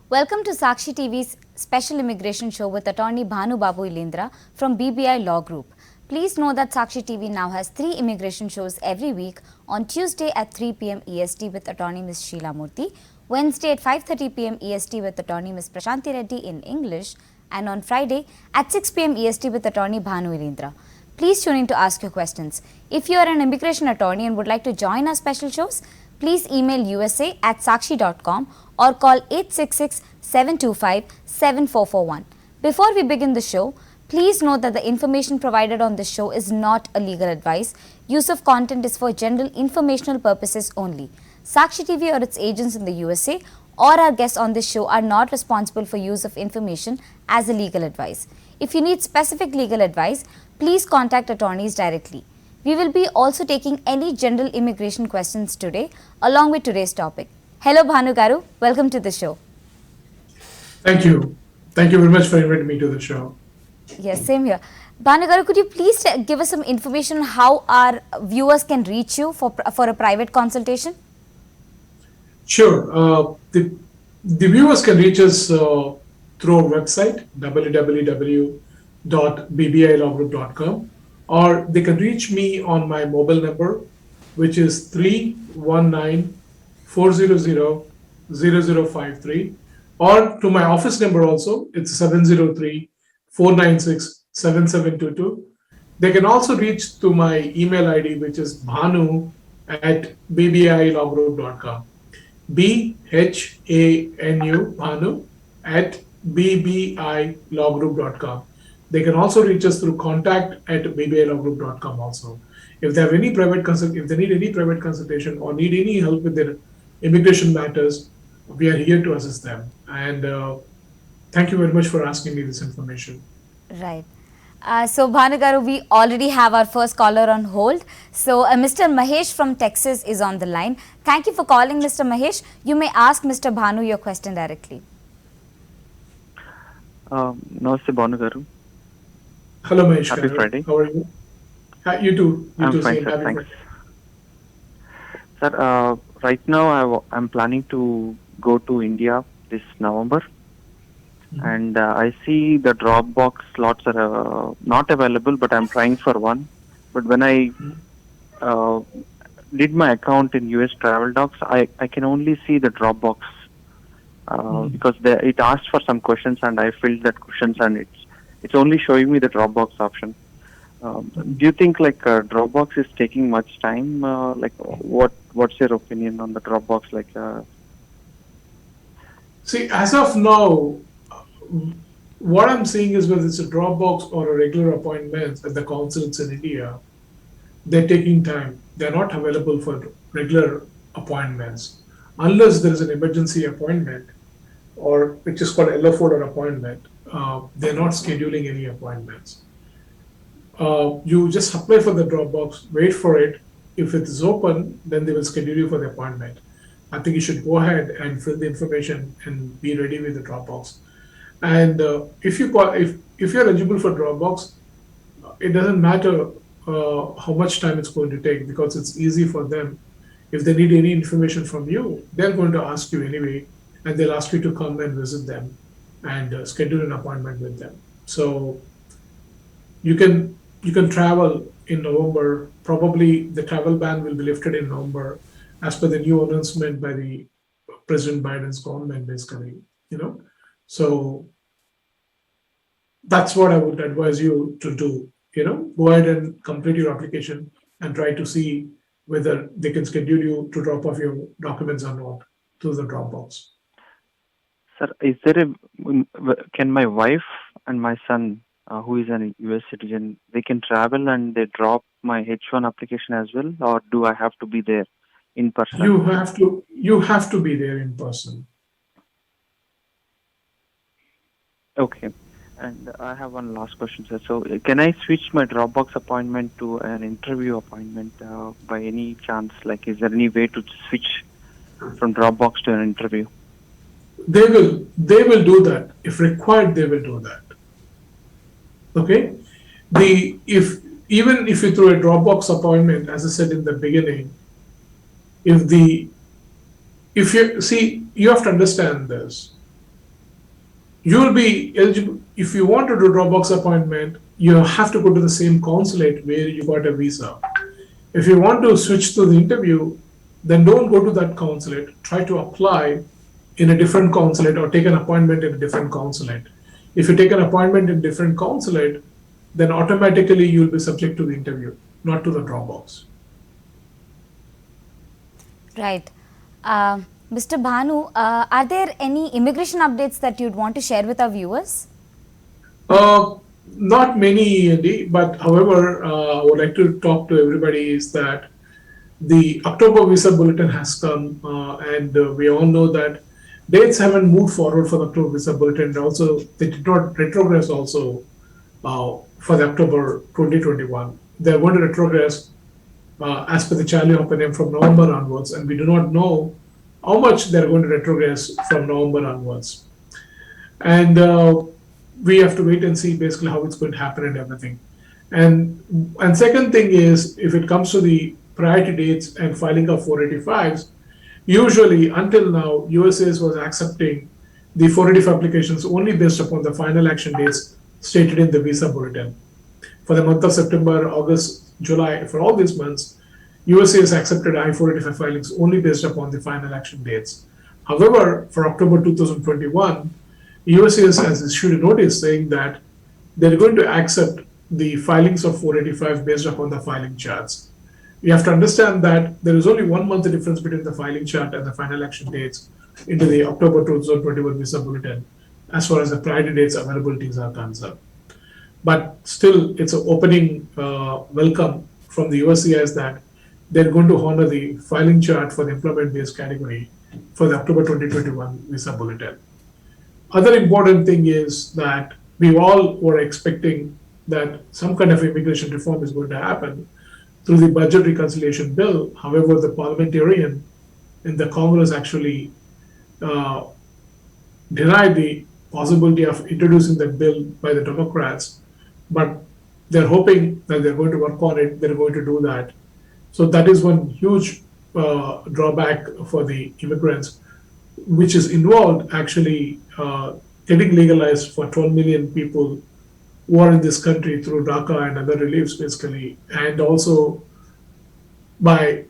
Welcome to Sakshi TV's special immigration show with attorney Bhanu Babu Ilendra from BBI Law Group. Please know that Sakshi TV now has 3 immigration shows every week: on Tuesday at 3 p.m. EST with attorney Ms. Sheila Murthy, Wednesday at 5:30 p.m. EST with attorney Ms. Prashanti Reddy in English, and on Friday at 6 p.m. EST with attorney Bhanu Ilendra. Please tune in to ask your questions. If you are an immigration attorney and would like to join our special shows, please email usa@sakshi.com or call 866-725-7441. Before we begin the show, please note that the information provided on this show is not a legal advice. Use of content is for general informational purposes only. Sakshi TV or its agents in the USA or our guests on this show are not responsible for use of information as a legal advice. If you need specific legal advice, please contact attorneys directly. We will be also taking any general immigration questions today along with today's topic. Hello Bhanu Garu, welcome to the show. Thank you. Thank you very much for inviting me to the show. Yes, same here. Bhanu Garu, could you please give us some information on how our viewers can reach you for a private consultation? Sure. The viewers can reach us through our website, www.bbilawgroup.com, or they can reach me on my mobile number, which is 319-400-0053, or to my office number also, it's 703-496-7722. They can also reach to my email ID, which is bhanu@bbilawgroup.com. BHANU, Bhanu, at bbilawgroup.com. They can also reach us through contact@bbilawgroup.com also. If they have any if they need any private consultation or need any help with their immigration matters, we are here to assist them. And thank you very much for asking me this information. Right. So Bhanu Garu, we already have our first caller on hold. So Mr. Mahesh from Texas is on the line. Thank you for calling, Mr. Mahesh. You may ask Mr. Bhanu your question directly. Namaste, Bhanu Garu. Hello Mahesh. Happy Friday. How are you? You too. I'm fine, sir. Thanks. Sir, right now I'm planning to go to India this November. And I see the Dropbox slots are not available, but I'm trying for one. But when I did my account in US Travel Docs, I can only see the Dropbox because it asked for some questions and I filled that questions and it's only showing me the Dropbox option. Do you think like Dropbox is taking much time? What's your opinion on the Dropbox? See, as of now, what I'm seeing is whether it's a Dropbox or a regular appointments at the consulates in India, they're taking time. They're not available for regular appointments unless there is an emergency appointment, or which is called L folder appointment. They're not scheduling any appointments. You just apply for the Dropbox, wait for it. If it is open, then they will schedule you for the appointment. I think you should go ahead and fill the information and be ready with the Dropbox. And if you're eligible for Dropbox, it doesn't matter how much time it's going to take because it's easy for them. If they need any information from you, they're going to ask you anyway, and they'll ask you to come and visit them and schedule an appointment with them. So you can travel in November. Probably the travel ban will be lifted in November, as per the new announcement by the President Biden's government, basically. So that's what I would advise you to do. Go ahead and complete your application and try to see whether they can schedule you to drop off your documents or not through the Dropbox. Sir, can my wife and my son, who is a US citizen, they can travel and they drop my H1 application as well, or do I have to be there in person? You have to be there in person. Okay. And I have one last question, sir. So can I switch my Dropbox appointment to an interview appointment by any chance? Is there any way to switch from Dropbox to an interview? They will do that. If required, they will do that. Okay? Even if you throw a Dropbox appointment, as I said in the beginning, you have to understand this. you will be eligible. If you want to do Dropbox appointment, you have to go to the same consulate where you got a visa. If you want to switch to the interview, then don't go to that consulate. Try to apply in a different consulate or take an appointment in a different consulate. If you take an appointment in different consulate, then automatically you'll be subject to the interview, not to the Dropbox. Right. Mr. Bhanu, are there any immigration updates that you'd want to share with our viewers? Not many, Andy, but however, I would like to talk to everybody is that the October visa bulletin has come, and we all know that dates haven't moved forward for the October visa bulletin. And also, they did not retrogress also for the October 2021. They're going to retrogress as per the Charlie Opinion from November onwards, and we do not know how much they're going to retrogress from November onwards. And we have to wait and see basically how it's going to happen and everything. And second thing is, if it comes to the priority dates and filing of 485s, usually until now, USCIS was accepting the 485 applications only based upon the final action dates stated in the visa bulletin. For the month of September, August, July, for all these months, USCIS accepted I-485 filings only based upon the final action dates. However, for October 2021, USCIS has issued a notice saying that they're going to accept the filings of 485 based upon the filing charts. You have to understand that there is only 1 month difference between the filing chart and the final action dates into the October 2021 visa bulletin as far as the priority dates availabilities are concerned. But still, it's an opening welcome from the USCIS that they're going to honor the filing chart for the employment-based category for the October 2021 visa bulletin. Other important thing is that we all were expecting that some kind of immigration reform is going to happen through the budget reconciliation bill. However, the parliamentarian in the Congress actually denied the possibility of introducing the bill by the Democrats, but they're hoping that they're going to work on it, they're going to do that. So that is one huge drawback for the immigrants, which is involved actually getting legalized for 12 million people who are in this country through DACA and other reliefs, basically, and also by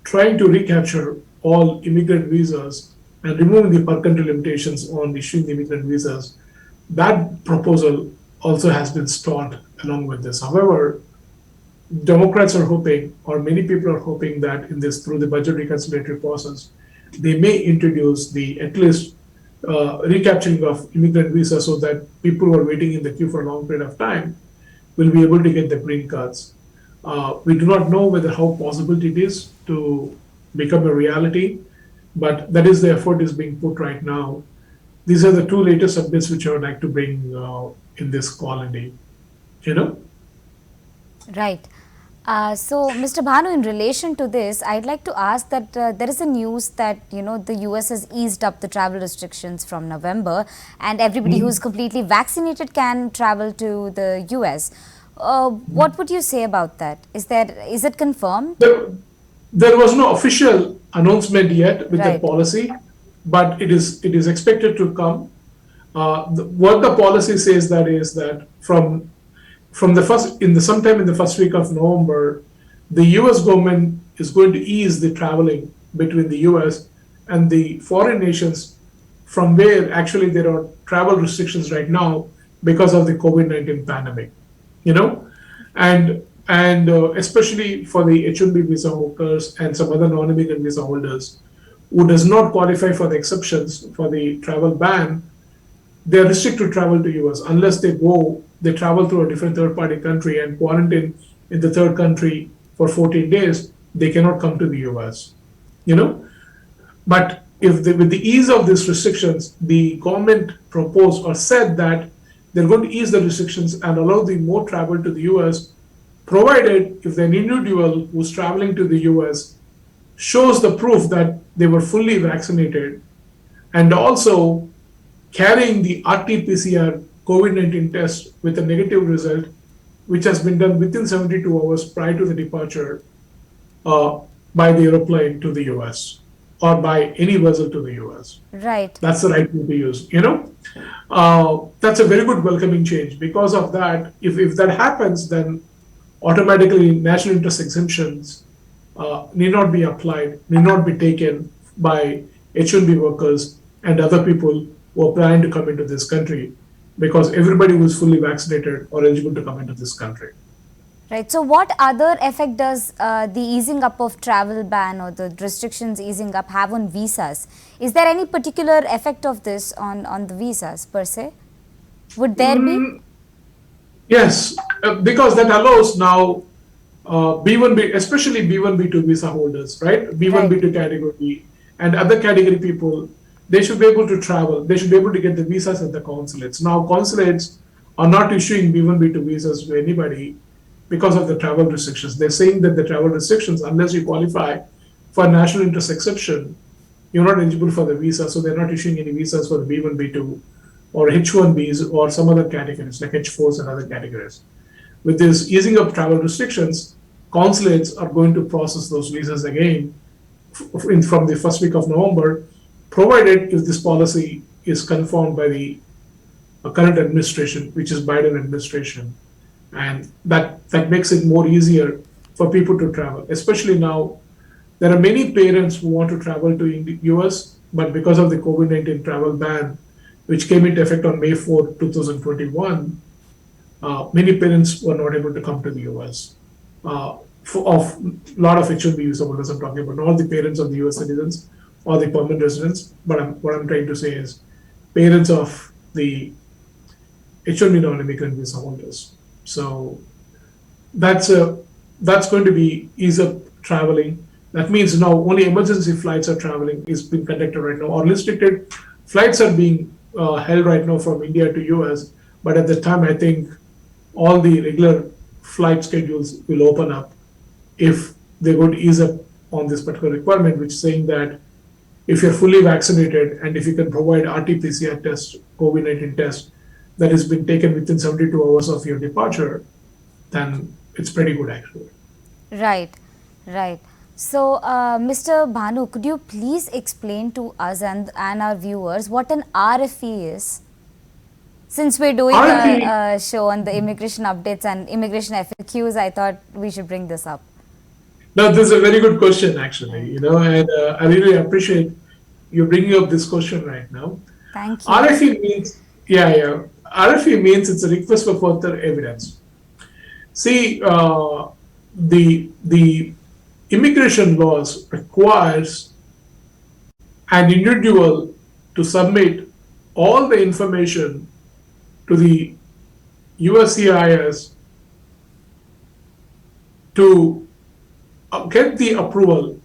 trying to recapture all immigrant visas and removing the per country limitations on issuing the immigrant visas. That proposal also has been stalled along with this. However, Democrats are hoping, or many people are hoping, that in this, through the budget reconciliatory process, they may introduce the at least recapturing of immigrant visas so that people who are waiting in the queue for a long period of time will be able to get the green cards. We do not know whether how possible it is to become a reality, but that is the effort is being put right now. These are the two latest updates which I would like to bring in this call, Andy. Right. So, Mr. Bhanu, in relation to this, I'd like to ask that there is a news that, the US has eased up the travel restrictions from November, and everybody who's completely vaccinated can travel to the US. What would you say about that? Is it confirmed? There was no official announcement yet with Right. the policy, but it is expected to come. What the policy says that is that from the sometime in the first week of November, the U.S. government is going to ease the traveling between the U.S. and the foreign nations from where actually there are travel restrictions right now because of the COVID-19 pandemic, and especially for the H-1B visa holders and some other non-immigrant visa holders who does not qualify for the exceptions for the travel ban. They are restricted to travel to US unless they travel through a different third-party country and quarantine in the third country for 14 days, they cannot come to the US, But with the ease of these restrictions, the government proposed or said that they're going to ease the restrictions and allow the more travel to the US, provided if an individual who's traveling to the US shows the proof that they were fully vaccinated and also carrying the RT-PCR COVID-19 test with a negative result, which has been done within 72 hours prior to the departure by the airplane to the US. or by any vessel to the US. Right. That's the right word to use. That's a very good welcoming change. Because of that, if that happens, then automatically national interest exemptions need not be applied, need not be taken by H-1B workers and other people who are planning to come into this country, because everybody who is fully vaccinated or eligible to come into this country. Right. So, what other effect does the easing up of travel ban or the restrictions easing up have on visas? Is there any particular effect of this on the visas per se? Would there be? Yes, because that allows now B1B, especially B1, B2 visa holders, right? B1, Right. B2 category and other category people, they should be able to travel. They should be able to get the visas at the consulates. Now, consulates are not issuing B1, B2 visas to anybody because of the travel restrictions. They're saying that the travel restrictions, unless you qualify for national interest exception, you're not eligible for the visa. So they're not issuing any visas for the B1, B2 or H1Bs or some other categories like H4s and other categories. With this easing of travel restrictions, consulates are going to process those visas again from the first week of November, provided if this policy is confirmed by the current administration, which is Biden administration. And that makes it more easier for people to travel, especially now. There are many parents who want to travel to the US, but because of the COVID-19 travel ban, which came into effect on May 4, 2021, many parents were not able to come to the US. Of a lot of H-1B visa holders I'm talking about, not all the parents of the US citizens or the permanent residents, but what I'm trying to say is parents of the H-1B non-immigrant visa holders. So that's going to be ease up traveling. That means now only emergency flights are traveling is being conducted right now, or restricted flights are being held right now from India to US. But at the time, I think all the regular flight schedules will open up if they would ease up on this particular requirement, which is saying that if you're fully vaccinated and if you can provide RT-PCR test, COVID-19 test that has been taken within 72 hours of your departure, then it's pretty good actually. Right, right. So, Mr. Bhanu, could you please explain to us and our viewers what an RFE is? Since we're doing a show on the immigration updates and immigration FAQs, I thought we should bring this up. No, this is a very good question actually, and I really appreciate you bringing up this question right now. Thank you. RFE means, RFE means it's a request for further evidence. See, the immigration laws requires an individual to submit all the information to the USCIS to get the approval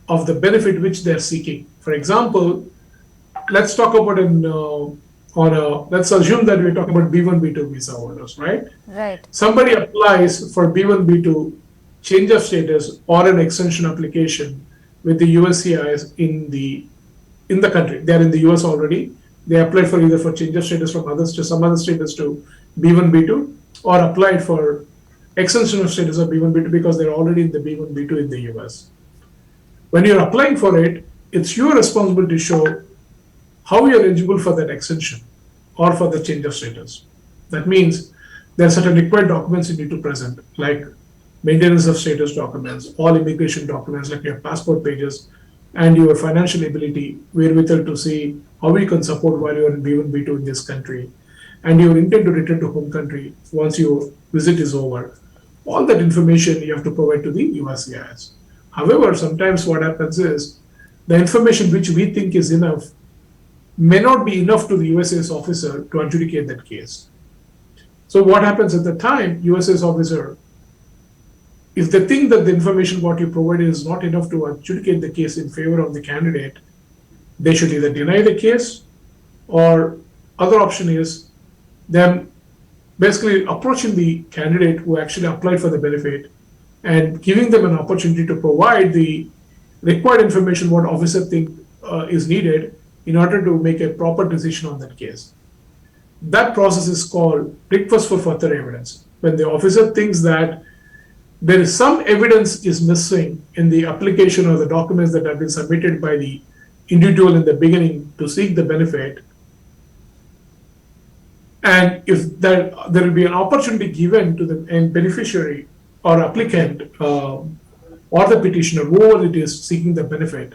of the benefit which they're seeking. For example, let's talk about let's assume that we're talking about B1, B2 visa holders, right? Right. Somebody applies for B1, B2 change of status or an extension application with the USCIS in the country. They are in the US already. They applied for either for change of status from some other status to B1, B2, or applied for extension of status of B1, B2 because they're already in the B1, B2 in the US. When you're applying for it, it's your responsibility to show how you're eligible for that extension or for the change of status. That means there are certain required documents you need to present, like maintenance of status documents, all immigration documents like your passport pages, and your financial ability, wherewithal to see how you can support while you're in B1, B2 in this country, and your intent to return to home country once your visit is over. All that information you have to provide to the USCIS. However, sometimes what happens is the information which we think is enough may not be enough to the USCIS officer to adjudicate that case. So what happens at the time, USCIS officer, if they think that the information what you provided is not enough to adjudicate the case in favor of the candidate, they should either deny the case, or other option is them basically approaching the candidate who actually applied for the benefit and giving them an opportunity to provide the required information what officer think is needed in order to make a proper decision on that case. That process is called request for further evidence. When the officer thinks that there is some evidence is missing in the application or the documents that have been submitted by the individual in the beginning to seek the benefit, and if there will be an opportunity given to the end beneficiary or applicant or the petitioner, whoever it is seeking the benefit,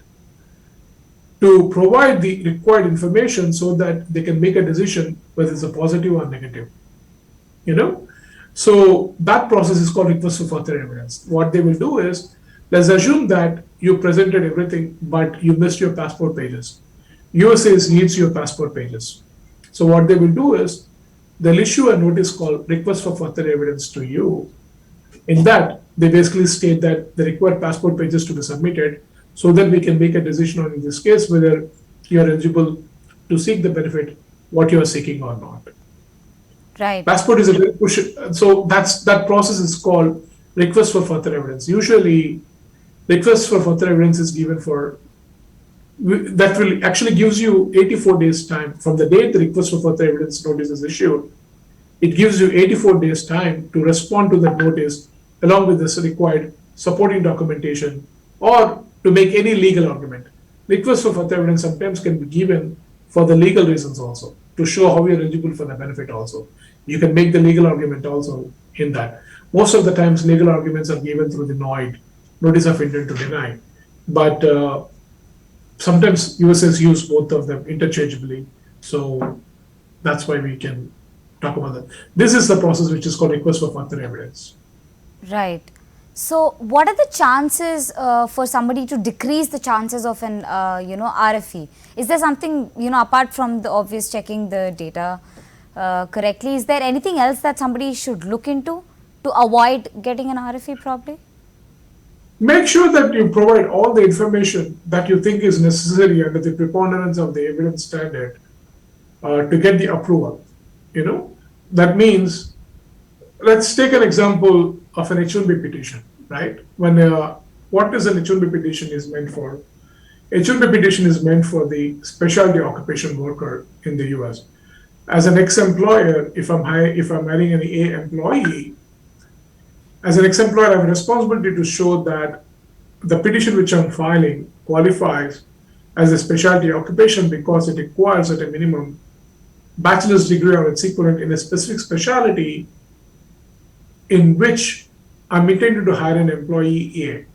to provide the required information so that they can make a decision whether it's a positive or negative. You know, so that process is called request for further evidence. What they will do is, let's assume that you presented everything, but you missed your passport pages. USCIS needs your passport pages. So what they will do is, they'll issue a notice called request for further evidence to you. In that, they basically state that the required passport pages to be submitted so that we can make a decision on, in this case, whether you're eligible to seek the benefit, what you're seeking or not. Right. Passport is a very push. So that process is called request for further evidence. Usually, request for further evidence is given for, that will actually gives you 84 days time from the date the request for further evidence notice is issued. It gives you 84 days time to respond to that notice along with this required supporting documentation or to make any legal argument. Request for further evidence sometimes can be given for the legal reasons also, to show how you're eligible for the benefit also. You can make the legal argument also in that. Most of the times legal arguments are given through the NOID, notice of intent to deny. But sometimes USCIS use both of them interchangeably. So that's why we can talk about that. This is the process which is called request for further evidence. Right. So, what are the chances for somebody to decrease the chances of an RFE? Is there something, apart from the obvious checking the data correctly, is there anything else that somebody should look into to avoid getting an RFE probably? Make sure that you provide all the information that you think is necessary under the preponderance of the evidence standard to get the approval. That means, let's take an example of an H-1B petition, right? What is an H-1B petition is meant for? H-1B petition is meant for the specialty occupation worker in the US. As an ex-employer, if I'm hiring an A employee, as an ex-employer, I have a responsibility to show that the petition which I'm filing qualifies as a specialty occupation because it requires at a minimum bachelor's degree or its equivalent in a specific specialty in which I'm intended to hire an employee A.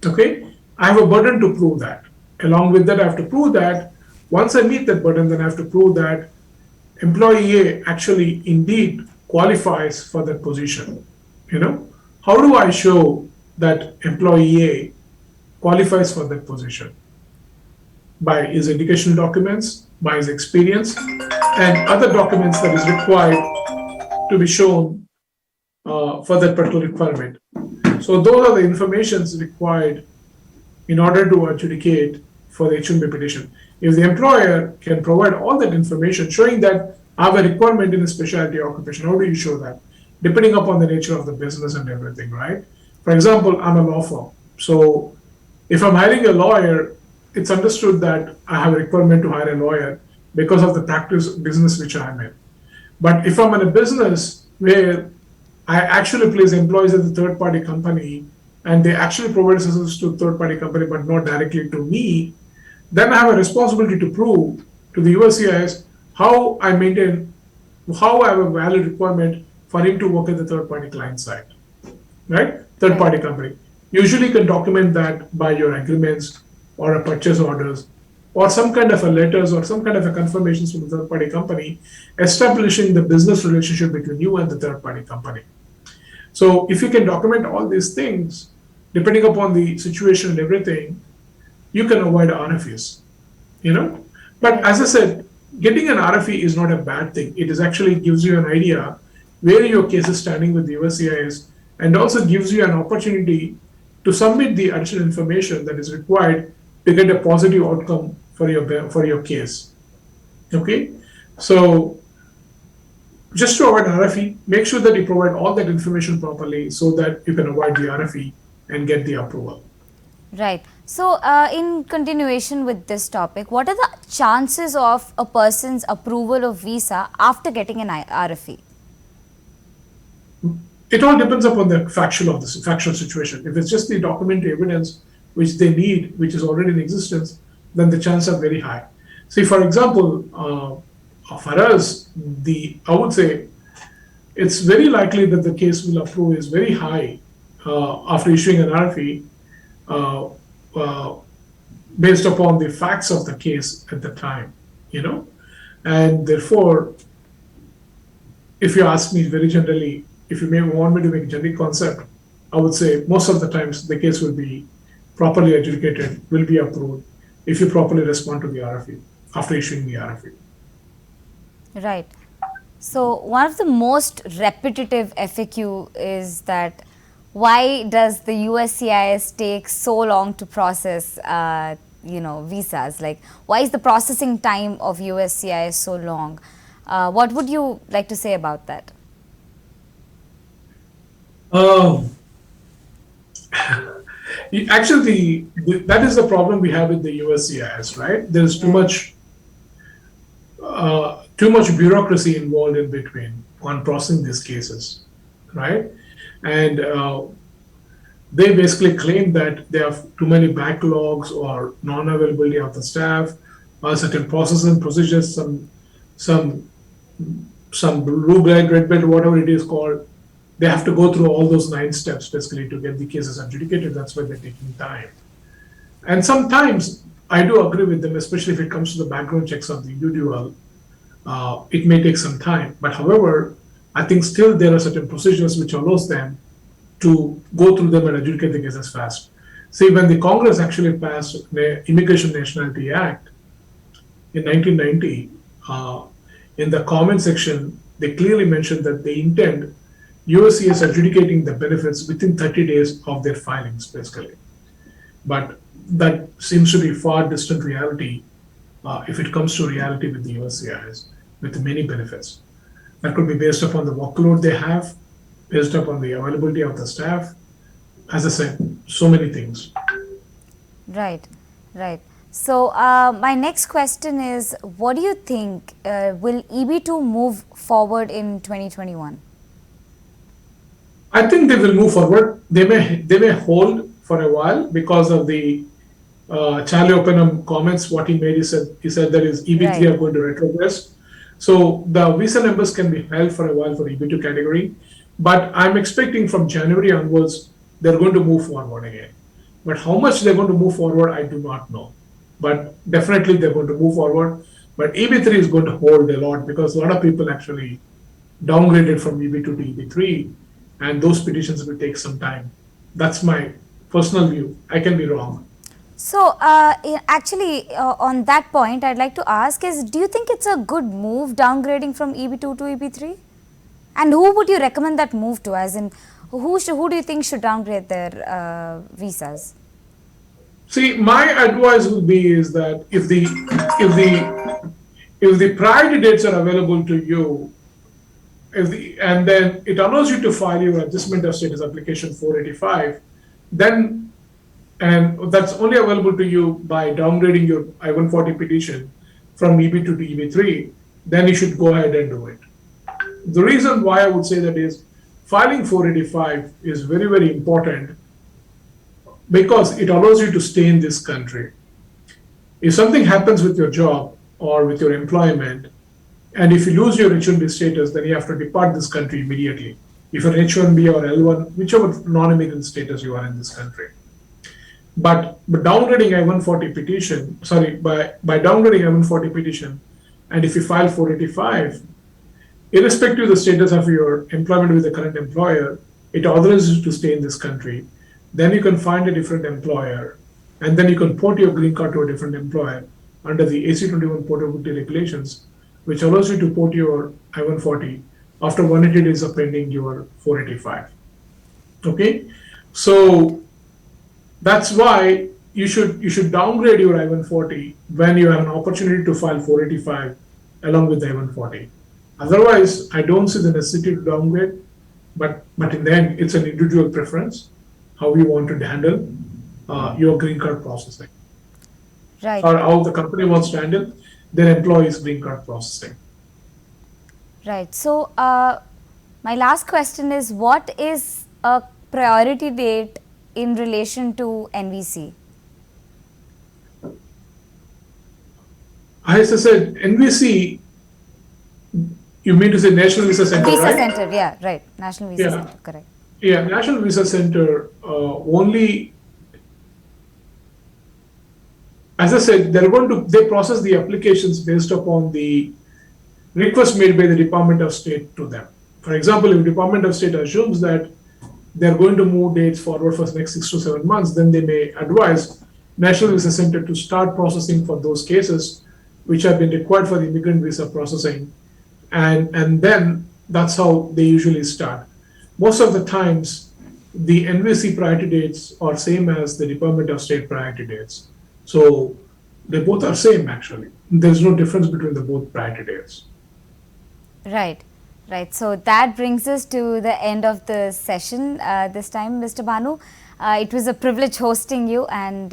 Okay? I have a burden to prove that. Along with that, I have to prove that once I meet that burden, then I have to prove that employee A actually indeed qualifies for that position. How do I show that employee A qualifies for that position? By his educational documents, by his experience, and other documents that is required to be shown for that particular requirement. So those are the informations required in order to adjudicate for the H-1B petition. If the employer can provide all that information showing that I have a requirement in a specialty occupation, how do you show that? Depending upon the nature of the business and everything, right? For example, I'm a law firm. So if I'm hiring a lawyer, it's understood that I have a requirement to hire a lawyer because of the practice business which I'm in. But if I'm in a business where I actually place employees at the third-party company and they actually provide services to third-party company but not directly to me, then I have a responsibility to prove to the USCIS how I have a valid requirement for him to work at the third-party client side, right? Third-party company. Usually you can document that by your agreements or a purchase orders or some kind of a letters or some kind of a confirmations from the third-party company establishing the business relationship between you and the third-party company. So if you can document all these things, depending upon the situation and everything, you can avoid RFEs, But as I said, getting an RFE is not a bad thing. It is actually gives you an idea where your case is standing with the USCIS and also gives you an opportunity to submit the additional information that is required to get a positive outcome for your case. Okay, so just to avoid RFE, make sure that you provide all that information properly so that you can avoid the RFE and get the approval. Right. So, in continuation with this topic, what are the chances of a person's approval of visa after getting an RFE? it all depends upon the factual situation. If it's just the documentary evidence which they need, which is already in existence, then the chances are very high. See, for example, for us, I would say it's very likely that the case will approve is very high after issuing an RFE uh, uh, based upon the facts of the case at the time, you know, and therefore, if you ask me very generally, if you may want me to make a generic concept, I would say most of the times the case will be properly adjudicated, will be approved if you properly respond to the RFE after issuing the RFE. Right. So one of the most repetitive FAQ is that why does the USCIS take so long to process, visas? Like, why is the processing time of USCIS so long? What would you like to say about that? Um, Actually, that is the problem we have with the USCIS, right? There is too much bureaucracy involved in between on processing these cases, right? And they basically claim that they have too many backlogs or non-availability of the staff, or certain processes and procedures, some blue belt, red belt, whatever it is called. They have to go through all those 9 steps basically to get the cases adjudicated. That's why they're taking time. And sometimes I do agree with them, especially if it comes to the background checks of the individual. It may take some time, but however, I think still there are certain procedures which allows them to go through them and adjudicate the cases fast. See, when the Congress actually passed the Immigration Nationality Act in 1990, in the comment section, they clearly mentioned that they intend USCIS adjudicating the benefits within 30 days of their filings, basically. But that seems to be far distant reality if it comes to reality with the USCIS, with many benefits. That could be based upon the workload they have, based upon the availability of the staff. As I said, so many things. Right, right. So my next question is, what do you think, will EB2 move forward in 2021? I think they will move forward. They may hold for a while because of the Charlie Oppenham comments. What he made, he said that is EB3 Right. are going to retrogress. So the visa numbers can be held for a while for EB2 category, but I'm expecting from January onwards they're going to move forward again. But how much they're going to move forward, I do not know. But definitely they're going to move forward. But EB3 is going to hold a lot because a lot of people actually downgraded from EB2 to EB3, and those petitions will take some time. That's my personal view. I can be wrong. So actually, on that point, I'd like to ask is, do you think it's a good move downgrading from EB2 to EB3? And who would you recommend that move to? As in, who do you think should downgrade their visas? See, my advice would be is that if the priority dates are available to you, and then it allows you to file your adjustment of status application 485, then and that's only available to you by downgrading your I-140 petition from EB2 to EB3, then you should go ahead and do it. The reason why I would say that is filing 485 is very, very important because it allows you to stay in this country. If something happens with your job or with your employment, and if you lose your H-1B status, then you have to depart this country immediately. If you're H-1B or L-1, whichever non-immigrant status you are in this country. But downgrading I-140 petition, by downgrading I-140 petition, and if you file 485, irrespective of the status of your employment with the current employer, it authorizes you to stay in this country. Then you can find a different employer, and then you can port your green card to a different employer under the AC-21 portability regulations, which allows you to port your I-140 after 180 days of pending your 485. Okay, so that's why you should downgrade your I-140 when you have an opportunity to file 485 along with the I-140. Otherwise, I don't see the necessity to downgrade, but in the end, it's an individual preference how you want to handle your green card processing, Right. or how the company wants to handle their employees' green card processing. Right. So My last question is, what is a priority date in relation to NVC? As I said, NVC, you mean to say National Visa Center, Visa right? Center, yeah, right. National Visa Yeah. Center, correct. Yeah, National Visa Center only, as I said, they process the applications based upon the request made by the Department of State to them. For example, if Department of State assumes that they're going to move dates forward for the next 6 to 7 months, then they may advise National Visa Center to start processing for those cases which have been required for the immigrant visa processing, and then that's how they usually start. Most of the times, the NVC priority dates are same as the Department of State priority dates. So they both are same actually. There's no difference between the both priority dates. Right, right. So that brings us to the end of the session this time, Mr. Bhanu. It was a privilege hosting you, and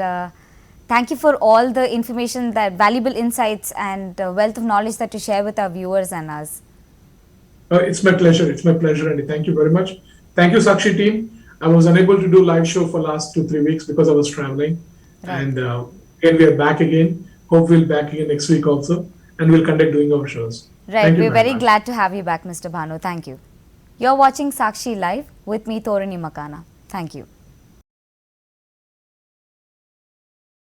thank you for all the information, that valuable insights and wealth of knowledge that you share with our viewers and us. It's my pleasure. It's my pleasure, Andy. Thank you very much. Thank you, Sakshi team. I was unable to do live show for last 2-3 weeks because I was traveling, Right. and again we are back again. Hope we'll back again next week also, and we'll continue doing our shows. Right, Thank you we're very much. glad to have you back, Mr. Bhanu. Thank you. You're watching Sakshi Live with me, Thorini Makana. Thank you.